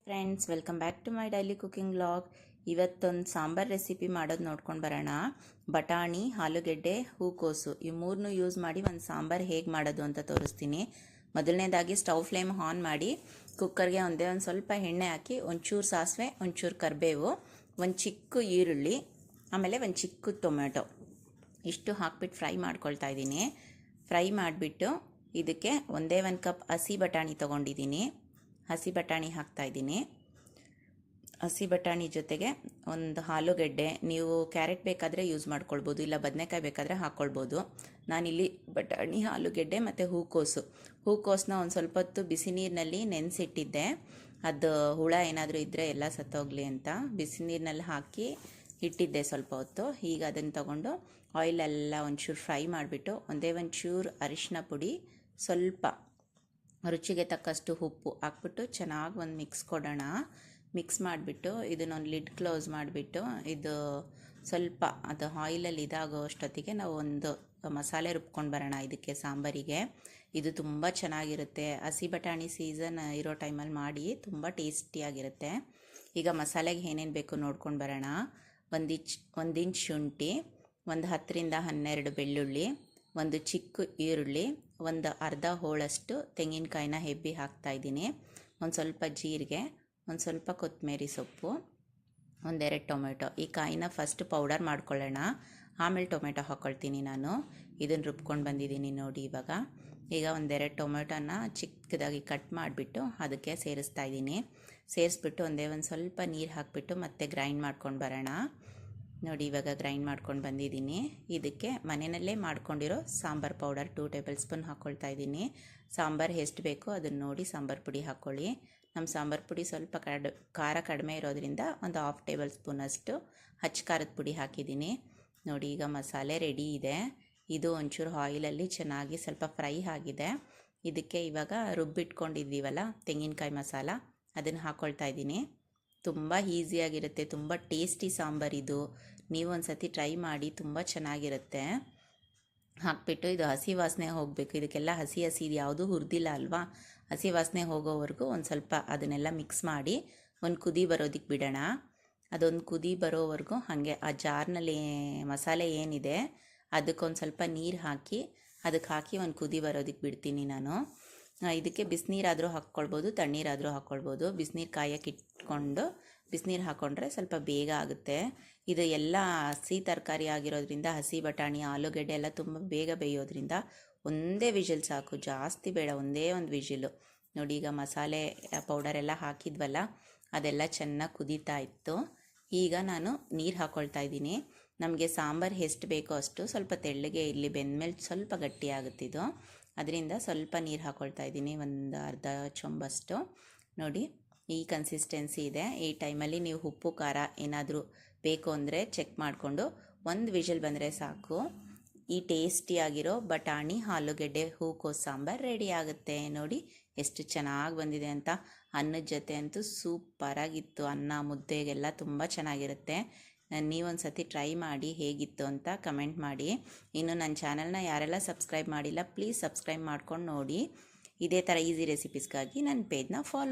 Friends, welcome back to my daily cooking vlog. ಇವತ್ತೊಂದು sambar recipe ಮಾಡೋದು ನೋಡ್ಕೊಂಡು ಬರೋಣ. ಬಟಾಣಿ, ಆಲೂಗೆಡ್ಡೆ, ಹೂಕೋಸು ಈ ಮೂರನ್ನೂ ಯೂಸ್ ಮಾಡಿ ಒಂದು ಸಾಂಬಾರು ಹೇಗೆ ಮಾಡೋದು ಅಂತ ತೋರಿಸ್ತೀನಿ. ಮೊದಲನೇದಾಗಿ ಸ್ಟವ್ ಫ್ಲೇಮ್ ಆನ್ ಮಾಡಿ ಕುಕ್ಕರ್ಗೆ ಒಂದು ಸ್ವಲ್ಪ ಎಣ್ಣೆ ಹಾಕಿ ಒಂಚೂರು ಸಾಸಿವೆ, ಒಂಚೂರು ಕರಿಬೇವು, ಒಂದು ಚಿಕ್ಕ ಈರುಳ್ಳಿ, ಆಮೇಲೆ ಒಂದು ಚಿಕ್ಕ ಟೊಮೆಟೊ ಇಷ್ಟು ಹಾಕ್ಬಿಟ್ಟು ಫ್ರೈ ಮಾಡ್ಕೊಳ್ತಾ ಇದ್ದೀನಿ. ಫ್ರೈ ಮಾಡಿಬಿಟ್ಟು ಇದಕ್ಕೆ ಒಂದೇ ಒಂದು ಕಪ್ ಹಸಿ ಬಟಾಣಿ ತೊಗೊಂಡಿದ್ದೀನಿ. ಹಸಿ ಬಟಾಣಿ ಹಾಕ್ತಾಯಿದ್ದೀನಿ. ಹಸಿ ಬಟಾಣಿ ಜೊತೆಗೆ ಒಂದು ಆಲೂಗೆಡ್ಡೆ, ನೀವು ಕ್ಯಾರೆಟ್ ಬೇಕಾದರೆ ಯೂಸ್ ಮಾಡ್ಕೊಳ್ಬೋದು, ಇಲ್ಲ ಬದನೆಕಾಯಿ ಬೇಕಾದರೆ ಹಾಕ್ಕೊಳ್ಬೋದು. ನಾನಿಲ್ಲಿ ಬಟಾಣಿ, ಆಲೂಗೆಡ್ಡೆ ಮತ್ತು ಹೂಕೋಸನ್ನ ಒಂದು ಸ್ವಲ್ಪ ಹೊತ್ತು ಬಿಸಿ ನೀರಿನಲ್ಲಿ ನೆನೆಸಿಟ್ಟಿದ್ದೆ. ಅದು ಹುಳ ಏನಾದರೂ ಇದ್ದರೆ ಎಲ್ಲ ಸತ್ತೋಗಲಿ ಅಂತ ಬಿಸಿ ನೀರಿನಲ್ಲಿ ಹಾಕಿ ಇಟ್ಟಿದ್ದೆ ಸ್ವಲ್ಪ ಹೊತ್ತು. ಈಗ ಅದನ್ನು ತಗೊಂಡು ಆಯಿಲೆಲ್ಲ ಒಂಚೂರು ಫ್ರೈ ಮಾಡಿಬಿಟ್ಟು ಒಂದೇ ಒಂಚೂರು ಅರಿಶಿನ ಪುಡಿ, ಸ್ವಲ್ಪ ರುಚಿಗೆ ತಕ್ಕಷ್ಟು ಉಪ್ಪು ಹಾಕ್ಬಿಟ್ಟು ಚೆನ್ನಾಗಿ ಒಂದು ಮಿಕ್ಸ್ ಕೊಡೋಣ. ಮಿಕ್ಸ್ ಮಾಡಿಬಿಟ್ಟು ಇದನ್ನೊಂದು ಲಿಡ್ ಕ್ಲೋಸ್ ಮಾಡಿಬಿಟ್ಟು ಇದು ಸ್ವಲ್ಪ ಅದು ಆಯಿಲಲ್ಲಿ ಇದಾಗೋ ಅಷ್ಟೊತ್ತಿಗೆ ನಾವು ಒಂದು ಮಸಾಲೆ ರುಬ್ಕೊಂಡು ಬರೋಣ. ಇದಕ್ಕೆ ಸಾಂಬಾರಿಗೆ ಇದು ತುಂಬ ಚೆನ್ನಾಗಿರುತ್ತೆ. ಹಸಿ ಬಟಾಣಿ ಸೀಸನ್ ಇರೋ ಟೈಮಲ್ಲಿ ಮಾಡಿ ತುಂಬ ಟೇಸ್ಟಿಯಾಗಿರುತ್ತೆ. ಈಗ ಮಸಾಲೆಗೆ ಏನೇನು ಬೇಕು ನೋಡ್ಕೊಂಡು ಬರೋಣ. ಒಂದು ಇಂಚ್ ಶುಂಠಿ, ಒಂದು 10ರಿಂದ 12 ಬೆಳ್ಳುಳ್ಳಿ, ಒಂದು ಚಿಕ್ಕ ಈರುಳ್ಳಿ, ಒಂದು ಅರ್ಧ ಹೋಳಷ್ಟು ತೆಂಗಿನಕಾಯಿನ ಹೆಬ್ಬಿ ಹಾಕ್ತಾಯಿದ್ದೀನಿ, ಒಂದು ಸ್ವಲ್ಪ ಜೀರಿಗೆ, ಒಂದು ಸ್ವಲ್ಪ ಕೊತ್ತಂಬರಿ ಸೊಪ್ಪು, ಒಂದೆರಡು ಟೊಮೆಟೊ. ಈ ಕಾಯಿನ ಫಸ್ಟ್ ಪೌಡರ್ ಮಾಡ್ಕೊಳ್ಳೋಣ, ಆಮೇಲೆ ಟೊಮೆಟೊ ಹಾಕ್ಕೊಳ್ತೀನಿ ನಾನು. ಇದನ್ನು ರುಬ್ಕೊಂಡು ಬಂದಿದ್ದೀನಿ ನೋಡಿ. ಈಗ ಒಂದೆರಡು ಟೊಮೆಟೊನ ಚಿಕ್ಕದಾಗಿ ಕಟ್ ಮಾಡಿಬಿಟ್ಟು ಅದಕ್ಕೆ ಸೇರಿಸ್ತಾ ಇದ್ದೀನಿ. ಸೇರಿಸ್ಬಿಟ್ಟು ಒಂದು ಸ್ವಲ್ಪ ನೀರು ಹಾಕಿಬಿಟ್ಟು ಮತ್ತೆ ಗ್ರೈಂಡ್ ಮಾಡ್ಕೊಂಡು ಬರೋಣ. ನೋಡಿ, ಇವಾಗ ಗ್ರೈಂಡ್ ಮಾಡ್ಕೊಂಡು ಬಂದಿದ್ದೀನಿ. ಇದಕ್ಕೆ ಮನೆಯಲ್ಲೇ ಮಾಡ್ಕೊಂಡಿರೋ ಸಾಂಬಾರು ಪೌಡರ್ 2 ಟೇಬಲ್ ಸ್ಪೂನ್ ಹಾಕ್ಕೊಳ್ತಾ ಇದ್ದೀನಿ. ಸಾಂಬಾರು ಎಷ್ಟು ಬೇಕೋ ಅದನ್ನು ನೋಡಿ ಸಾಂಬಾರು ಪುಡಿ ಹಾಕ್ಕೊಳ್ಳಿ. ನಮ್ಮ ಸಾಂಬಾರು ಪುಡಿ ಸ್ವಲ್ಪ ಖಾರ ಕಡಿಮೆ ಇರೋದ್ರಿಂದ ಒಂದು 1/2 ಟೇಬಲ್ ಸ್ಪೂನಷ್ಟು ಹಚ್ಚ ಖಾರದ ಪುಡಿ ಹಾಕಿದ್ದೀನಿ. ನೋಡಿ, ಈಗ ಮಸಾಲೆ ರೆಡಿ ಇದೆ. ಇದು ಒಂಚೂರು ಆಯಿಲಲ್ಲಿ ಚೆನ್ನಾಗಿ ಸ್ವಲ್ಪ ಫ್ರೈ ಆಗಿದೆ. ಇದಕ್ಕೆ ಇವಾಗ ರುಬ್ಬಿಟ್ಕೊಂಡಿದ್ದೀವಲ್ಲ ತೆಂಗಿನಕಾಯಿ ಮಸಾಲ, ಅದನ್ನು ಹಾಕ್ಕೊಳ್ತಾ ಇದ್ದೀನಿ. ತುಂಬ ಈಸಿಯಾಗಿರುತ್ತೆ, ತುಂಬ ಟೇಸ್ಟಿ ಸಾಂಬಾರಿದು. ನೀವು ಒಂದು ಸತಿ ಟ್ರೈ ಮಾಡಿ, ತುಂಬ ಚೆನ್ನಾಗಿರುತ್ತೆ. ಹಾಕ್ಬಿಟ್ಟು ಇದು ಹಸಿ ವಾಸನೆ ಹೋಗಬೇಕು. ಇದಕ್ಕೆಲ್ಲ ಹಸಿ ಇದು ಯಾವುದೂ ಹುರಿದಿಲ್ಲ ಅಲ್ವಾ. ಹಸಿ ವಾಸನೆ ಹೋಗೋವರೆಗೂ ಒಂದು ಸ್ವಲ್ಪ ಅದನ್ನೆಲ್ಲ ಮಿಕ್ಸ್ ಮಾಡಿ ಒಂದು ಕುದಿ ಬರೋದಕ್ಕೆ ಬಿಡೋಣ. ಅದೊಂದು ಕುದಿ ಬರೋವರೆಗೂ ಹಾಗೆ ಆ ಜಾರ್ನಲ್ಲಿ ಮಸಾಲೆ ಏನಿದೆ ಅದಕ್ಕೊಂದು ಸ್ವಲ್ಪ ನೀರು ಹಾಕಿ ಒಂದು ಕುದಿ ಬರೋದಕ್ಕೆ ಬಿಡ್ತೀನಿ ನಾನು. ಇದಕ್ಕೆ ಬಿಸಿನೀರಾದರೂ ಹಾಕ್ಕೊಳ್ಬೋದು, ತಣ್ಣೀರಾದರೂ ಹಾಕ್ಕೊಳ್ಬೋದು. ಬಿಸಿನೀರು ಕಾಯಕ್ಕೆ ಇಟ್ಕೊಂಡು ಬಿಸಿನೀರು ಹಾಕ್ಕೊಂಡ್ರೆ ಸ್ವಲ್ಪ ಬೇಗ ಆಗುತ್ತೆ. ಇದು ಎಲ್ಲ ಹಸಿ ತರಕಾರಿ ಆಗಿರೋದ್ರಿಂದ, ಹಸಿ ಬಟಾಣಿ, ಆಲೂಗೆಡ್ಡೆ ಎಲ್ಲ ತುಂಬ ಬೇಗ ಬೇಯೋದ್ರಿಂದ ಒಂದೇ ವಿಜಿಲ್ ಸಾಕು, ಜಾಸ್ತಿ ಬೇಡ, ಒಂದೇ ಒಂದು ವಿಜಿಲು. ನೋಡಿ, ಈಗ ಮಸಾಲೆ ಪೌಡರೆಲ್ಲ ಹಾಕಿದ್ವಲ್ಲ ಅದೆಲ್ಲ ಚೆನ್ನಾಗಿ ಕುದೀತಾ ಇತ್ತು. ಈಗ ನಾನು ನೀರು ಹಾಕ್ಕೊಳ್ತಾ ಇದ್ದೀನಿ. ನಮಗೆ ಸಾಂಬಾರು ಎಷ್ಟು ಬೇಕೋ ಅಷ್ಟು, ಸ್ವಲ್ಪ ತೆಳ್ಳಗೆ ಇಲ್ಲಿ ಬೆಂದಮೇಲೆ ಸ್ವಲ್ಪ ಗಟ್ಟಿಯಾಗುತ್ತಿದ್ದು, ಅದರಿಂದ ಸ್ವಲ್ಪ ನೀರು ಹಾಕ್ಕೊಳ್ತಾ ಇದ್ದೀನಿ, ಒಂದು ಅರ್ಧ ಚೊಂಬಷ್ಟು. ನೋಡಿ, ಈ ಕನ್ಸಿಸ್ಟೆನ್ಸಿ ಇದೆ. ಈ ಟೈಮಲ್ಲಿ ನೀವು ಉಪ್ಪು ಖಾರ ಏನಾದರೂ ಬೇಕು ಅಂದರೆ ಚೆಕ್ ಮಾಡಿಕೊಂಡು ಒಂದು ವಿಜಿಲ್ ಬಂದರೆ ಸಾಕು. ಈ ಟೇಸ್ಟಿಯಾಗಿರೋ ಬಟಾಣಿ, ಆಲೂಗೆಡ್ಡೆ, ಹೂಕೋಸು ಸಾಂಬಾರು ರೆಡಿ ಆಗುತ್ತೆ. ನೋಡಿ ಎಷ್ಟು ಚೆನ್ನಾಗಿ ಬಂದಿದೆ ಅಂತ. ಅನ್ನದ ಜೊತೆ ಅಂತೂ ಸೂಪರಾಗಿತ್ತು. ಅನ್ನ ಮುದ್ದೆಗೆಲ್ಲ ತುಂಬ ಚೆನ್ನಾಗಿರುತ್ತೆ. ನೀವೊಂದು ಸತಿ ಟ್ರೈ ಮಾಡಿ ಹೇಗಿತ್ತು ಅಂತ ಕಮೆಂಟ್ ಮಾಡಿ. ಇನ್ನು ನನ್ನ ಚಾನಲ್ನ ಯಾರೆಲ್ಲ ಸಬ್ಸ್ಕ್ರೈಬ್ ಮಾಡಿಲ್ಲ, ಪ್ಲೀಸ್ ಸಬ್ಸ್ಕ್ರೈಬ್ ಮಾಡ್ಕೊಂಡು ನೋಡಿ. ಇದೇ ಥರ ಈಸಿ ರೆಸಿಪೀಸ್ಗಾಗಿ ನನ್ನ ಪೇಜ್ನ ಫಾಲೋ